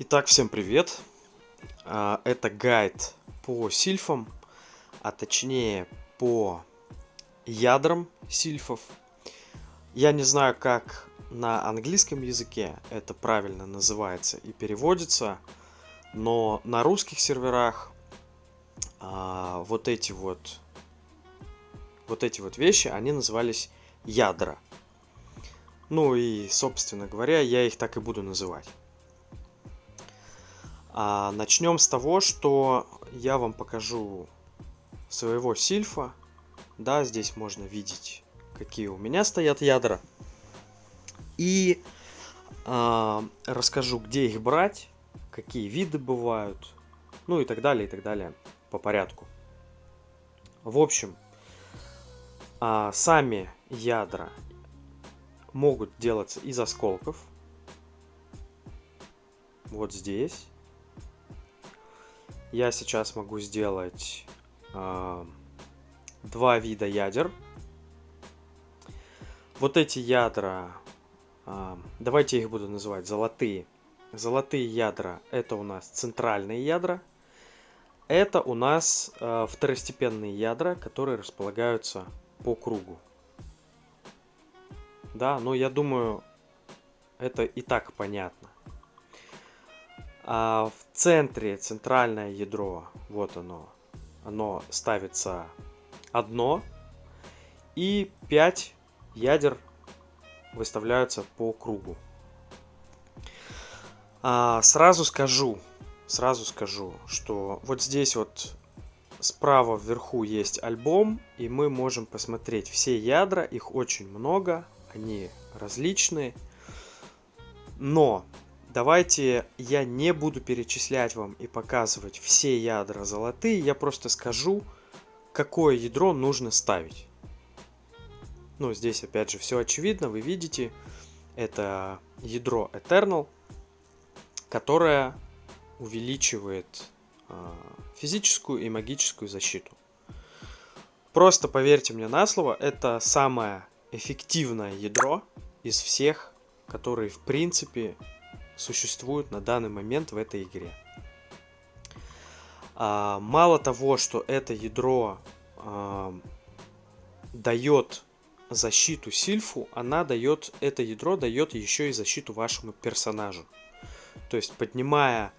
Итак, всем привет! Это гайд по сильфам, а точнее по ядрам сильфов. Я не знаю, как на английском языке это правильно называется и переводится, но на русских серверах вот эти вот вещи, они назывались ядра. Ну и, собственно говоря, я их так и буду называть. Начнем с того, что я вам покажу своего сильфа. Да, здесь можно видеть, какие у меня стоят ядра. И расскажу, где их брать, какие виды бывают, ну и так далее по порядку. В общем, сами ядра могут делаться из осколков. Вот здесь. Я сейчас могу сделать два вида ядер. Вот эти ядра, давайте я их буду называть золотые. Золотые ядра — это у нас центральные ядра. Это у нас второстепенные ядра, которые располагаются по кругу. Да, но я думаю, это и так понятно. В центре центральное ядро, вот оно ставится одно, и 5 ядер выставляются по кругу. Сразу скажу, что вот здесь вот справа вверху есть альбом, и мы можем посмотреть все ядра, их очень много, они различные, но давайте я не буду перечислять вам и показывать все ядра золотые, я просто скажу, какое ядро нужно ставить. Ну, здесь опять же все очевидно, вы видите, это ядро Eternal, которое увеличивает физическую и магическую защиту. Просто поверьте мне на слово, это самое эффективное ядро из всех, которые в принципе существуют на данный момент в этой игре. Мало того, что это ядро дает защиту сильфу, это ядро дает еще и защиту вашему персонажу. То есть, поднимая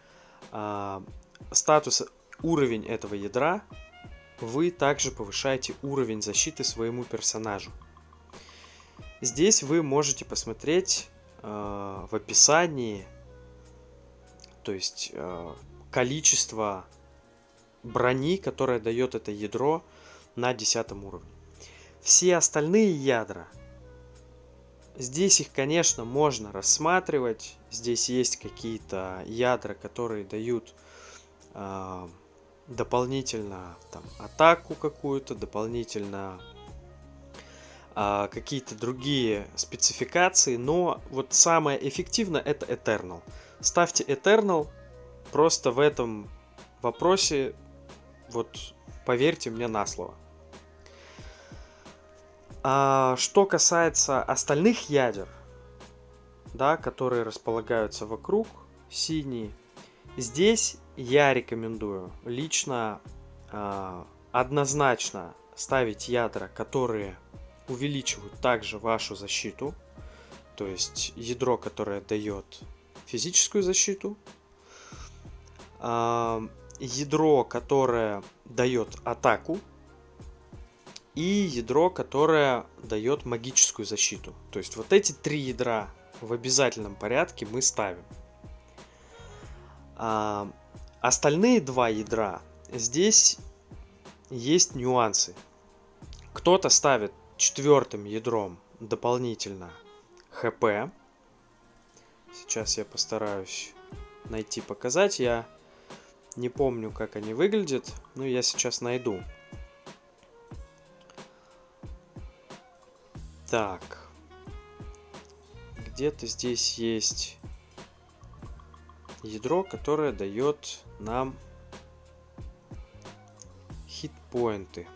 уровень этого ядра, вы также повышаете уровень защиты своему персонажу. Здесь вы можете посмотреть в описании, то есть количество брони, которое дает это ядро на 10 уровне. Все остальные ядра, здесь их, конечно, можно рассматривать. Здесь есть какие-то ядра, которые дают дополнительно там атаку какую-то, дополнительно какие-то другие спецификации, но вот самое эффективное — это Eternal. Ставьте Eternal, просто в этом вопросе, вот поверьте мне на слово. Что касается остальных ядер, да, которые располагаются вокруг, синие, здесь я рекомендую лично однозначно ставить ядра, которые увеличивают также вашу защиту, то есть ядро, которое дает физическую защиту, ядро, которое дает атаку, и ядро, которое дает магическую защиту. То есть вот эти три ядра в обязательном порядке мы ставим. Остальные два ядра, здесь есть нюансы. Кто-то ставит четвертым ядром дополнительно ХП. Сейчас я постараюсь найти, показать. Я не помню, как они выглядят, но я сейчас найду. Так. Где-то здесь есть ядро, которое дает нам хитпоинты.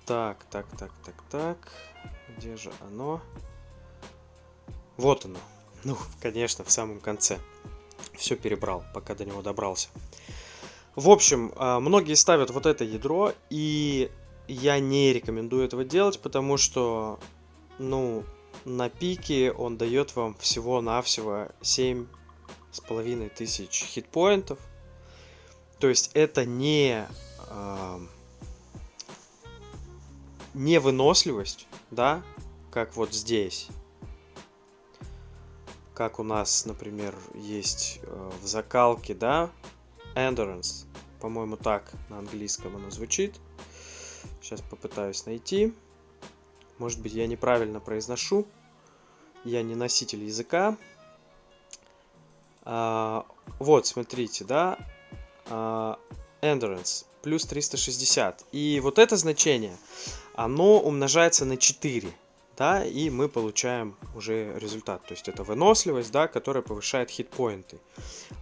Так. Где же оно? Вот оно. Ну, конечно, в самом конце. Все перебрал, пока до него добрался. В общем, многие ставят вот это ядро, и я не рекомендую этого делать, потому что, ну, на пике он дает вам всего-навсего 7500 хитпоинтов. То есть это не выносливость, да, как вот здесь. Как у нас, например, есть в закалке, да, endurance. По-моему, так на английском оно звучит. Сейчас попытаюсь найти. Может быть, я неправильно произношу. Я не носитель языка. Вот, смотрите, да. Endurance плюс 360. И вот это значение, оно умножается на 4. Да, и мы получаем уже результат. То есть это выносливость, да, которая повышает хитпоинты.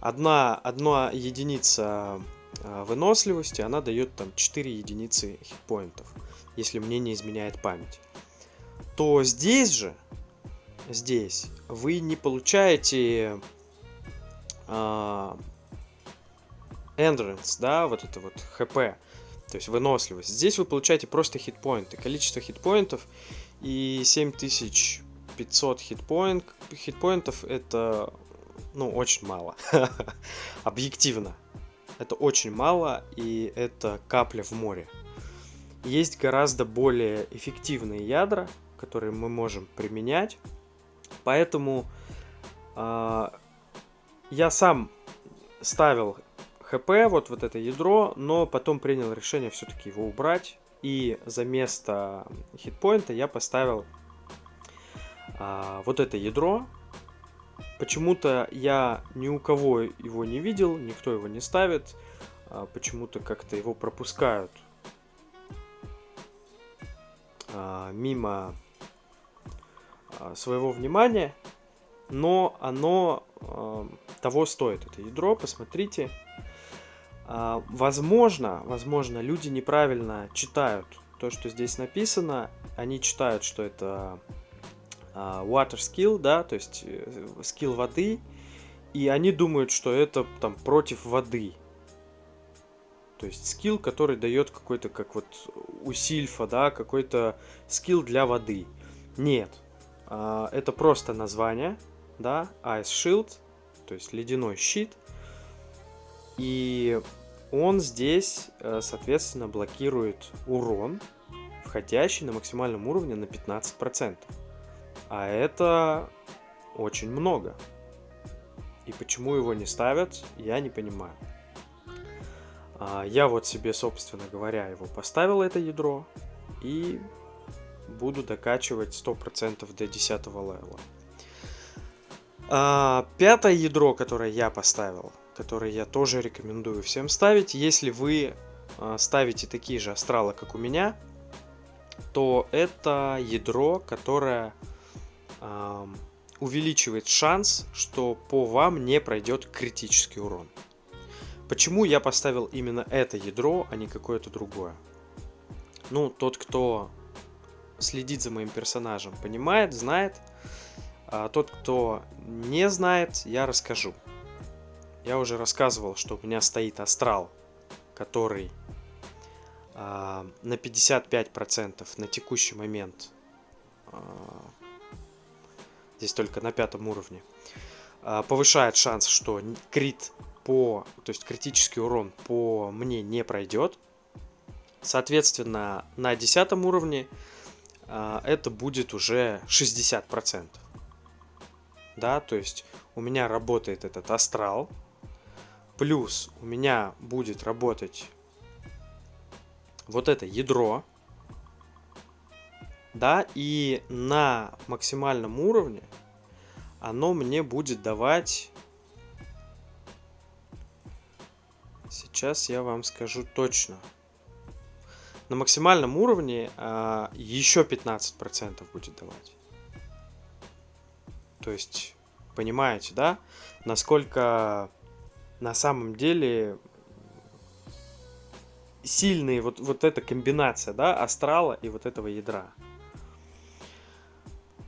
Одна единица выносливости, она дает там 4 единицы хитпоинтов, если мне не изменяет память. То здесь вы не получаете endurance, да, вот это вот хп, то есть выносливость. Здесь вы получаете просто хитпоинты, количество хитпоинтов, и 7500 хитпоинтов это, ну, очень мало. Объективно. Это очень мало, и это капля в море. Есть гораздо более эффективные ядра, которые мы можем применять. Поэтому я сам ставил ХП, вот это ядро, но потом принял решение все-таки его убрать. И за место хитпоинта я поставил вот это ядро. Почему-то я ни у кого его не видел, никто его не ставит. Почему-то как-то его пропускают мимо своего внимания. Но оно того стоит, это ядро, посмотрите. Возможно, люди неправильно читают то, что здесь написано. Они читают, что это water skill, да, то есть скилл воды, и они думают, что это там против воды. То есть скилл, который дает какой-то, как вот у Сильфа, да, какой-то скилл для воды. Нет, это просто название, да, Ice Shield, то есть ледяной щит. И он здесь, соответственно, блокирует урон, входящий на максимальном уровне на 15%. А это очень много. И почему его не ставят, я не понимаю. Я вот себе, собственно говоря, его поставил, это ядро, и буду докачивать 100% до 10 левела. Пятое ядро, которое я поставил, которое я тоже рекомендую всем ставить, если вы ставите такие же астралы, как у меня, то это ядро, которое увеличивает шанс, что по вам не пройдет критический урон. Почему я поставил именно это ядро, а не какое-то другое? Ну, тот, кто следит за моим персонажем, понимает, знает. А тот, кто не знает, я расскажу. Я уже рассказывал, что у меня стоит астрал, который на 55% на текущий момент, здесь только на 5 уровне, повышает шанс, что то есть критический урон по мне не пройдет. Соответственно, на 10 уровне это будет уже 60%. Да, то есть у меня работает этот астрал, плюс у меня будет работать вот это ядро, да, и на максимальном уровне оно мне будет давать, сейчас я вам скажу точно, на максимальном уровне еще 15% будет давать. То есть, понимаете, да, насколько на самом деле сильные вот эта комбинация, да, астрала и вот этого ядра.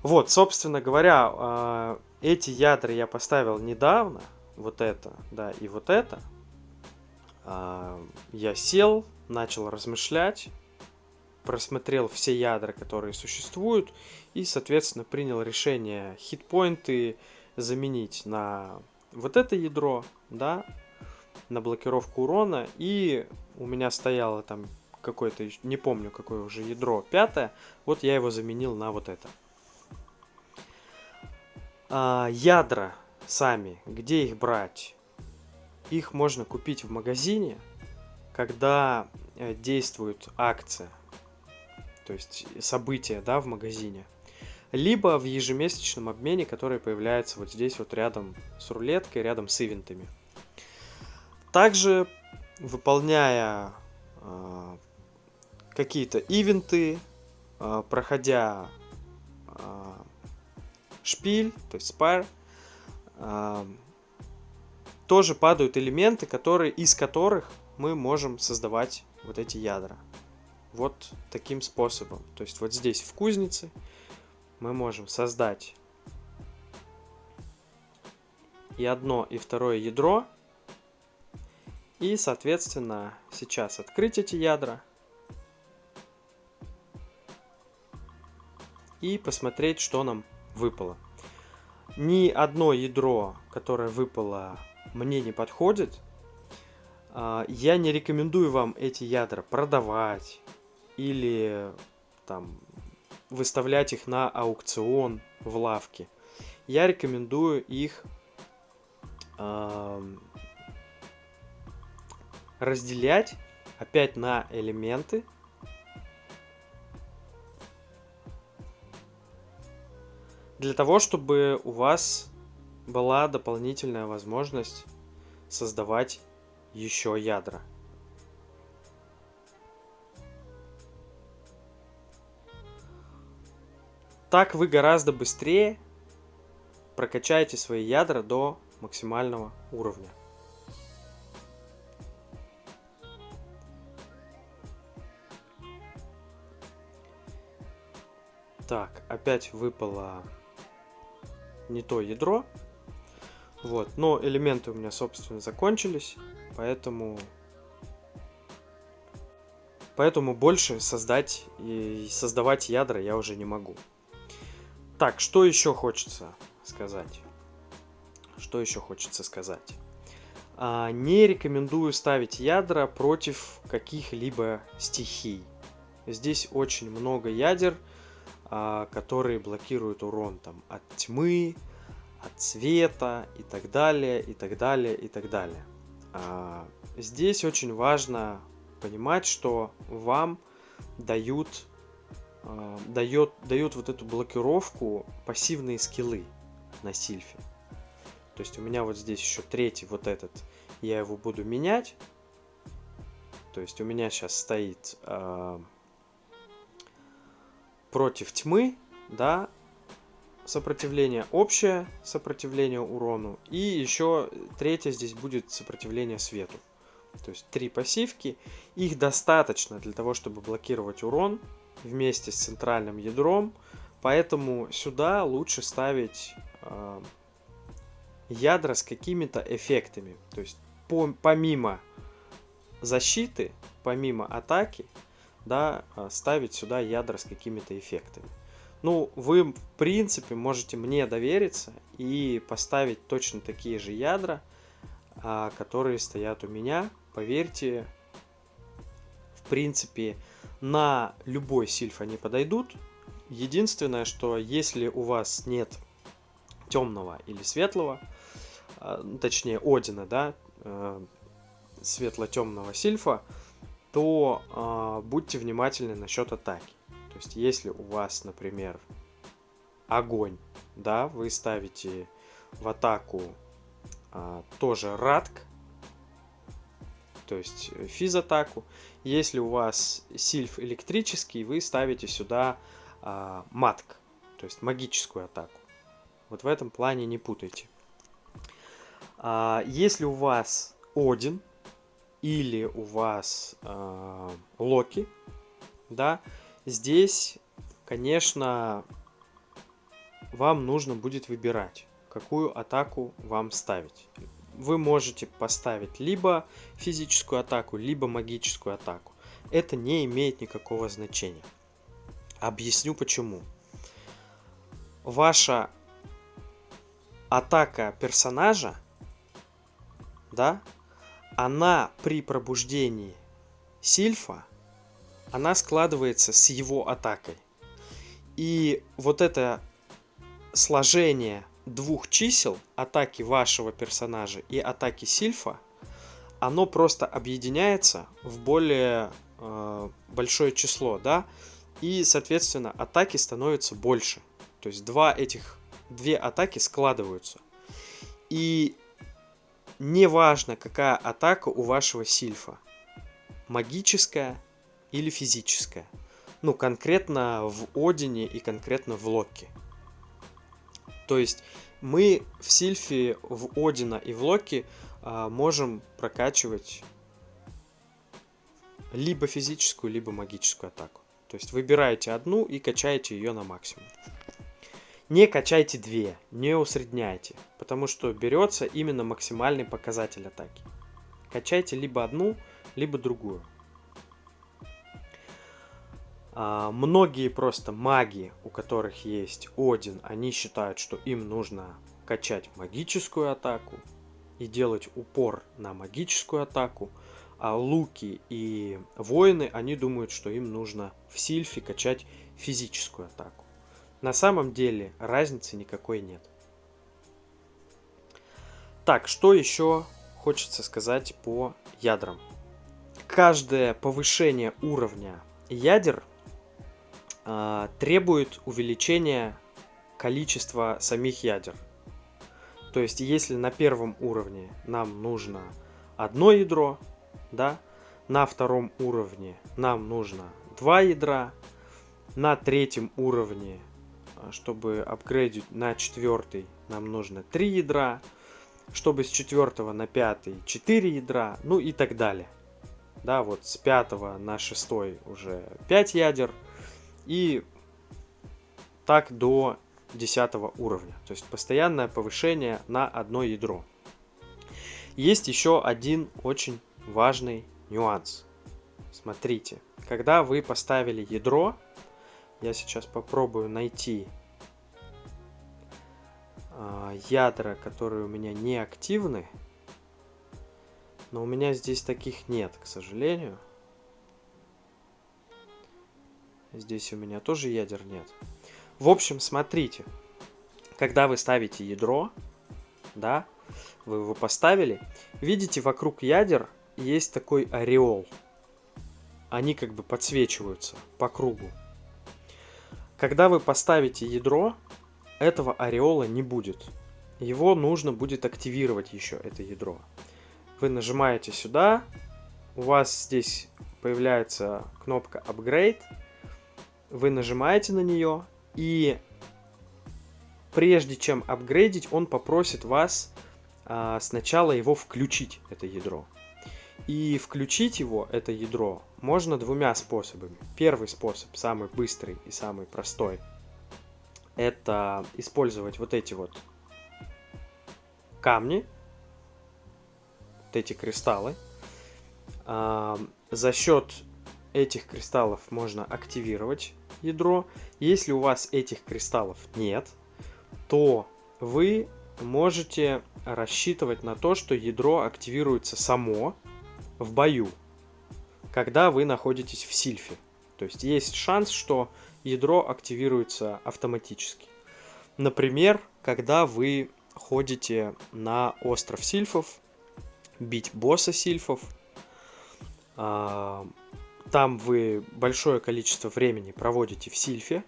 Вот, собственно говоря, Эти ядра я поставил недавно, вот это, да, и вот это. Я сел, начал размышлять, просмотрел все ядра, которые существуют, и, соответственно, принял решение хитпоинты заменить на вот это ядро, да, на блокировку урона, и у меня стояло там какое-то, не помню какое уже ядро, 5, вот я его заменил на вот это. Ядра сами, где их брать? Их можно купить в магазине, когда действует акция, то есть событие, да, в магазине, либо в ежемесячном обмене, который появляется вот здесь вот рядом с рулеткой, рядом с ивентами. Также, выполняя какие-то ивенты, проходя шпиль, то есть спар, тоже падают элементы, из которых мы можем создавать вот эти ядра. Вот таким способом. То есть вот здесь в кузнице мы можем создать и одно, и второе ядро. И, соответственно, сейчас открыть эти ядра и посмотреть, что нам выпало. Ни одно ядро, которое выпало, мне не подходит. Я не рекомендую вам эти ядра продавать или там выставлять их на аукцион в лавке. Я рекомендую их разделять опять на элементы. Для того, чтобы у вас была дополнительная возможность создавать еще ядра. Так вы гораздо быстрее прокачаете свои ядра до максимального уровня. Так, опять выпало не то ядро. Вот, но элементы у меня, собственно, закончились, поэтому больше создавать ядра я уже не могу. Так, что еще хочется сказать? Не рекомендую ставить ядра против каких-либо стихий. Здесь очень много ядер, которые блокируют урон там от тьмы, от света и так далее, и так далее, и так далее. Здесь очень важно понимать, что вам дают вот эту блокировку пассивные скиллы на сильфе. То есть у меня вот здесь еще третий вот этот, я его буду менять. То есть у меня сейчас стоит против тьмы, да, сопротивление, общее сопротивление урону, и еще третье здесь будет сопротивление свету. То есть 3 пассивки, их достаточно для того, чтобы блокировать урон вместе с центральным ядром, поэтому сюда лучше ставить ядра с какими-то эффектами. То есть помимо защиты, помимо атаки, да, ставить сюда ядра с какими-то эффектами. Ну, вы, в принципе, можете мне довериться и поставить точно такие же ядра, которые стоят у меня. Поверьте, в принципе, на любой сильф они подойдут. Единственное, что если у вас нет темного или светлого, точнее Одина, да, светло-темного сильфа, то будьте внимательны насчет атаки. То есть, если у вас, например, огонь, да, вы ставите в атаку тоже радк, то есть физ-атаку. Если у вас сильф электрический, вы ставите сюда матк, то есть магическую атаку. Вот в этом плане не путайте. Если у вас Один или у вас Локи, да, здесь, конечно, вам нужно будет выбирать. какую атаку вам ставить. Вы можете поставить либо физическую атаку, либо магическую атаку. Это не имеет никакого значения. Объясню почему. Ваша атака персонажа, да, она при пробуждении сильфа, она складывается с его атакой. И вот это сложение двух чисел, атаки вашего персонажа и атаки сильфа, оно просто объединяется в более большое число, да, и, соответственно, атаки становятся больше. То есть две атаки складываются. И неважно, какая атака у вашего сильфа, магическая или физическая. Ну, конкретно в Одине и конкретно в Локи. То есть мы в сильфе, в Одина и в Локи можем прокачивать либо физическую, либо магическую атаку. То есть выбираете одну и качаете ее на максимум. Не качайте две, не усредняйте, потому что берется именно максимальный показатель атаки. Качайте либо одну, либо другую. Многие просто маги, у которых есть Один, они считают, что им нужно качать магическую атаку и делать упор на магическую атаку, а луки и воины, они думают, что им нужно в сильфе качать физическую атаку. На самом деле разницы никакой нет. Так, что еще хочется сказать по ядрам? Каждое повышение уровня ядер требует увеличения количества самих ядер. То есть, если на первом уровне нам нужно одно ядро, да, на втором уровне нам нужно 2 ядра, на третьем уровне, чтобы апгрейдить на 4, нам нужно 3 ядра, чтобы с 4 на 5 4 ядра, ну и так далее. Да, вот с 5 на 6 уже 5 ядер, и так до 10 уровня. То есть постоянное повышение на одно ядро. Есть еще один очень важный нюанс. Смотрите, когда вы поставили ядро, я сейчас попробую найти ядра, которые у меня не активны, но у меня здесь таких нет, к сожалению. Здесь у меня тоже ядер нет. В общем, смотрите, когда вы ставите ядро, да, вы его поставили, видите, вокруг ядер есть такой ореол. Они как бы подсвечиваются по кругу. Когда вы поставите ядро, этого ореола не будет. Его нужно будет активировать еще, это ядро. Вы нажимаете сюда, у вас здесь появляется кнопка Upgrade, вы нажимаете на нее, и прежде чем апгрейдить, он попросит вас сначала его включить, это ядро. И включить его, это ядро, можно двумя способами. Первый способ, самый быстрый и самый простой, это использовать вот эти вот камни, вот эти кристаллы. За счет этих кристаллов можно активировать ядро. Если у вас этих кристаллов нет, то вы можете рассчитывать на то, что ядро активируется само в бою, когда вы находитесь в сильфе. То есть есть шанс, что ядро активируется автоматически. Например, когда вы ходите на остров сильфов, бить босса сильфов, там вы большое количество времени проводите в сильфе,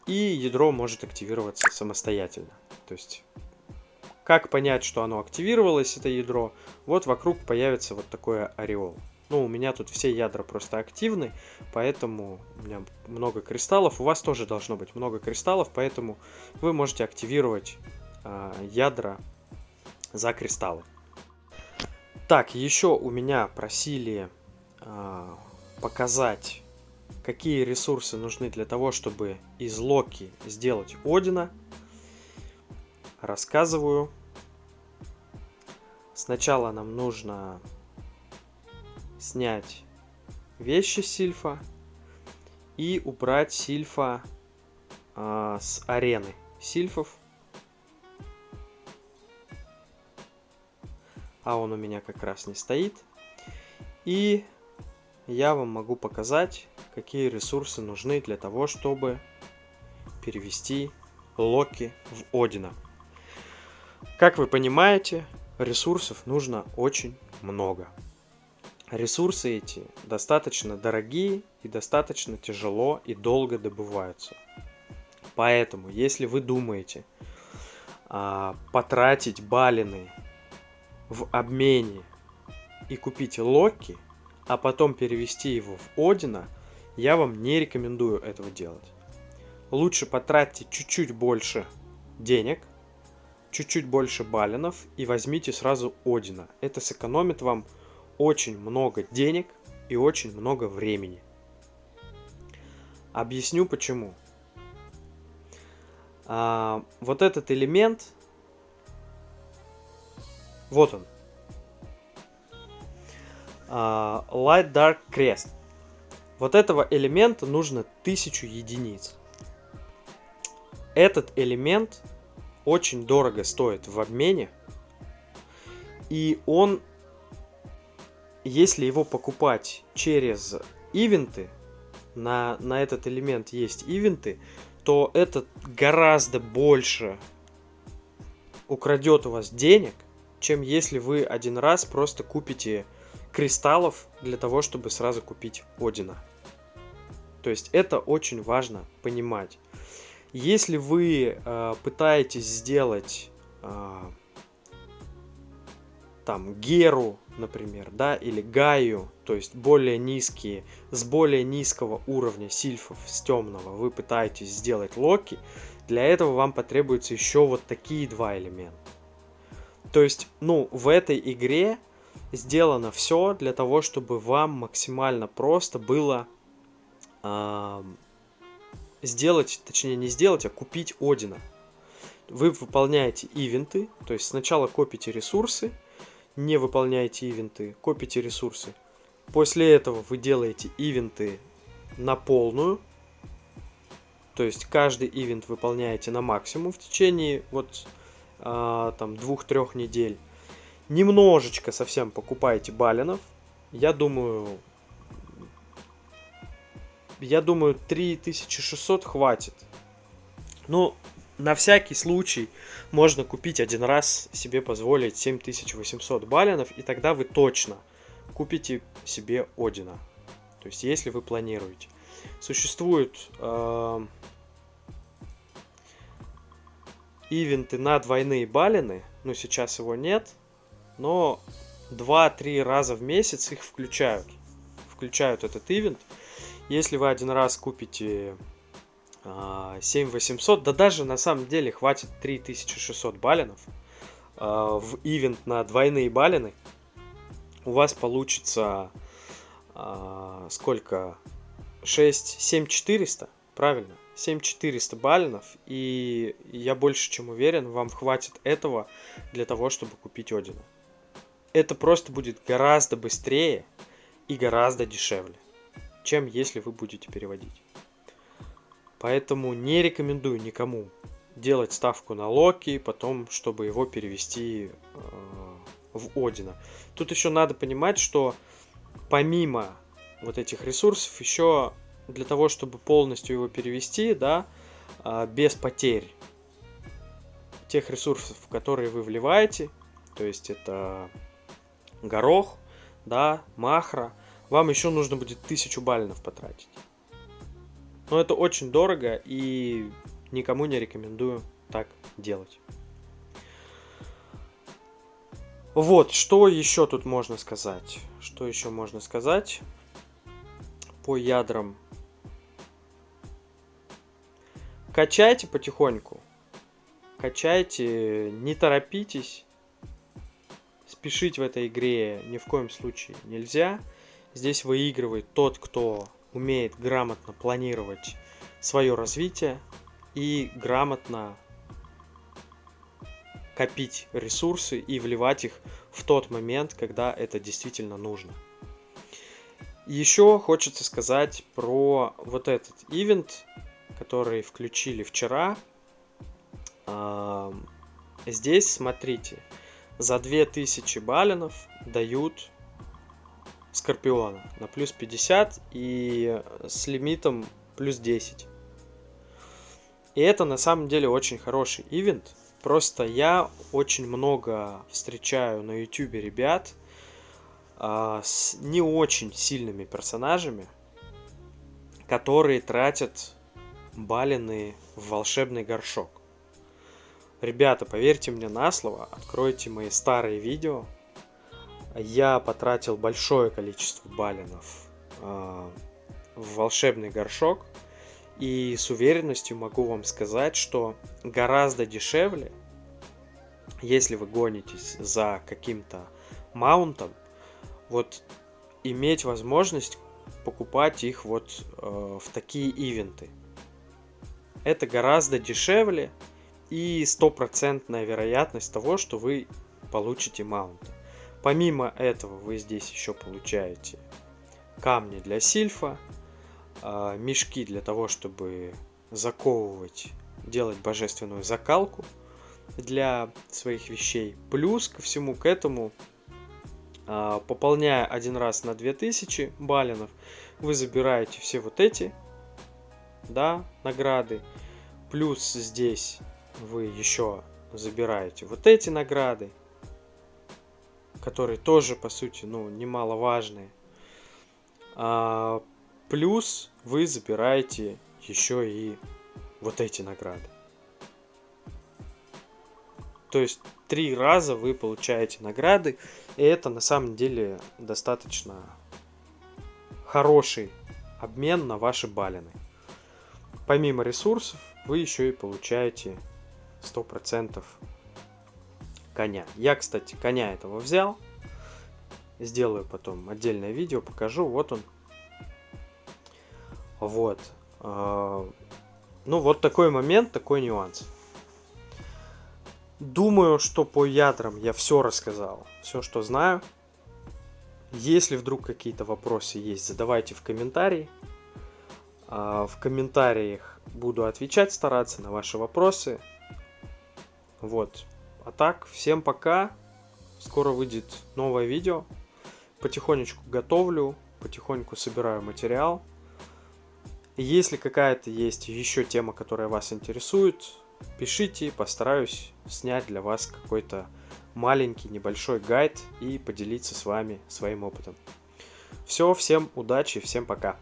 и ядро может активироваться самостоятельно. То есть, как понять, что оно активировалось, это ядро? Вот вокруг появится вот такой ореол. Ну, у меня тут все ядра просто активны, поэтому у меня много кристаллов. У вас тоже должно быть много кристаллов, поэтому вы можете активировать ядра за кристаллы. Так, еще у меня просили показать, какие ресурсы нужны для того, чтобы из Локи сделать Одина. рассказываю. Сначала нам нужно снять вещи сильфа и убрать сильфа с арены сильфов. А он у меня как раз не стоит. И я вам могу показать, какие ресурсы нужны для того, чтобы перевести Локи в Одина. Как вы понимаете, ресурсов нужно очень много. Ресурсы эти достаточно дорогие и достаточно тяжело и долго добываются. Поэтому, если вы думаете потратить баллины в обмене и купить Локи, а потом перевести его в Одина, я вам не рекомендую этого делать. Лучше потратьте чуть-чуть больше денег, чуть-чуть больше баллинов и возьмите сразу Одина. Это сэкономит вам очень много денег и очень много времени. Объясню почему. Вот этот элемент, вот он. Light Dark Crest. Вот этого элемента нужно 1000 единиц. Этот элемент очень дорого стоит в обмене. И он, если его покупать через ивенты, на этот элемент есть ивенты, то это гораздо больше украдет у вас денег, чем если вы один раз просто купите кристаллов для того, чтобы сразу купить Одина. То есть это очень важно понимать. Если вы пытаетесь сделать там Геру, например, да, или Гаю, то есть более низкие, с более низкого уровня сильфов, с темного, вы пытаетесь сделать Локи, для этого вам потребуется еще вот такие два элемента. То есть, в этой игре сделано все для того, чтобы вам максимально просто было сделать, точнее не сделать, а купить Одина. Вы выполняете ивенты, то есть сначала копите ресурсы, не выполняете ивенты, копите ресурсы. После этого вы делаете ивенты на полную, то есть каждый ивент выполняете на максимум в течение там 2-3 недель. Немножечко совсем покупаете баллинов. Я думаю 3600 хватит. Но на всякий случай можно купить один раз, себе позволить 7800 баллинов, и тогда вы точно купите себе Одина. То есть, если вы планируете. Существуют ивенты на двойные баллины, сейчас его нет, но 2-3 раза в месяц их включают этот ивент. Если вы один раз купите 7800, да даже на самом деле хватит 3600 баллинов в ивент на двойные баллины, у вас получится сколько? 7400, правильно? 7400 баллинов, и я больше чем уверен, вам хватит этого для того, чтобы купить Одина. Это просто будет гораздо быстрее и гораздо дешевле, чем если вы будете переводить. Поэтому не рекомендую никому делать ставку на Локи, потом, чтобы его перевести в Одина. Тут еще надо понимать, что помимо вот этих ресурсов, еще для того, чтобы полностью его перевести, да, без потерь тех ресурсов, которые вы вливаете, то есть это горох, да, махра, вам еще нужно будет 1000 баллинов потратить. Но это очень дорого, и никому не рекомендую так делать. Вот, что еще тут можно сказать? Что еще можно сказать по ядрам? Качайте потихоньку. Качайте, не торопитесь. Спешить в этой игре ни в коем случае нельзя. Здесь выигрывает тот, кто умеет грамотно планировать свое развитие и грамотно копить ресурсы и вливать их в тот момент, когда это действительно нужно. Еще хочется сказать про вот этот ивент, который включили вчера. Здесь, смотрите, за 2000 баллинов дают Скорпиона на плюс 50 и с лимитом плюс 10. И это на самом деле очень хороший ивент. Просто я очень много встречаю на YouTube ребят с не очень сильными персонажами, которые тратят баллины в волшебный горшок. Ребята, поверьте мне на слово, откройте мои старые видео. Я потратил большое количество баллинов в волшебный горшок. И с уверенностью могу вам сказать, что гораздо дешевле, если вы гонитесь за каким-то маунтом, вот иметь возможность покупать их вот в такие ивенты. Это гораздо дешевле и стопроцентная вероятность того, что вы получите маунты. Помимо этого вы здесь еще получаете камни для сильфа, мешки для того, чтобы заковывать, делать божественную закалку для своих вещей. Плюс ко всему к этому, пополняя один раз на 2000 баллинов, вы забираете все вот эти, да, награды. Плюс здесь вы еще забираете вот эти награды, которые тоже, по сути, немаловажные. Плюс вы забираете еще и вот эти награды. То есть 3 раза вы получаете награды, и это на самом деле достаточно хороший обмен на ваши баллины. Помимо ресурсов, вы еще и получаете 100% коня. Я, кстати, коня этого взял. Сделаю потом отдельное видео, покажу. Вот он. Вот. Вот такой момент, такой нюанс. Думаю, что по ядрам я все рассказал, все, что знаю. Если вдруг какие-то вопросы есть, задавайте в комментарии. В комментариях буду отвечать, стараться на ваши вопросы. Вот. А так, всем пока. Скоро выйдет новое видео. Потихонечку готовлю, потихоньку собираю материал. Если какая-то есть еще тема, которая вас интересует, пишите, постараюсь снять для вас какой-то маленький небольшой гайд и поделиться с вами своим опытом. Все, всем удачи, всем пока.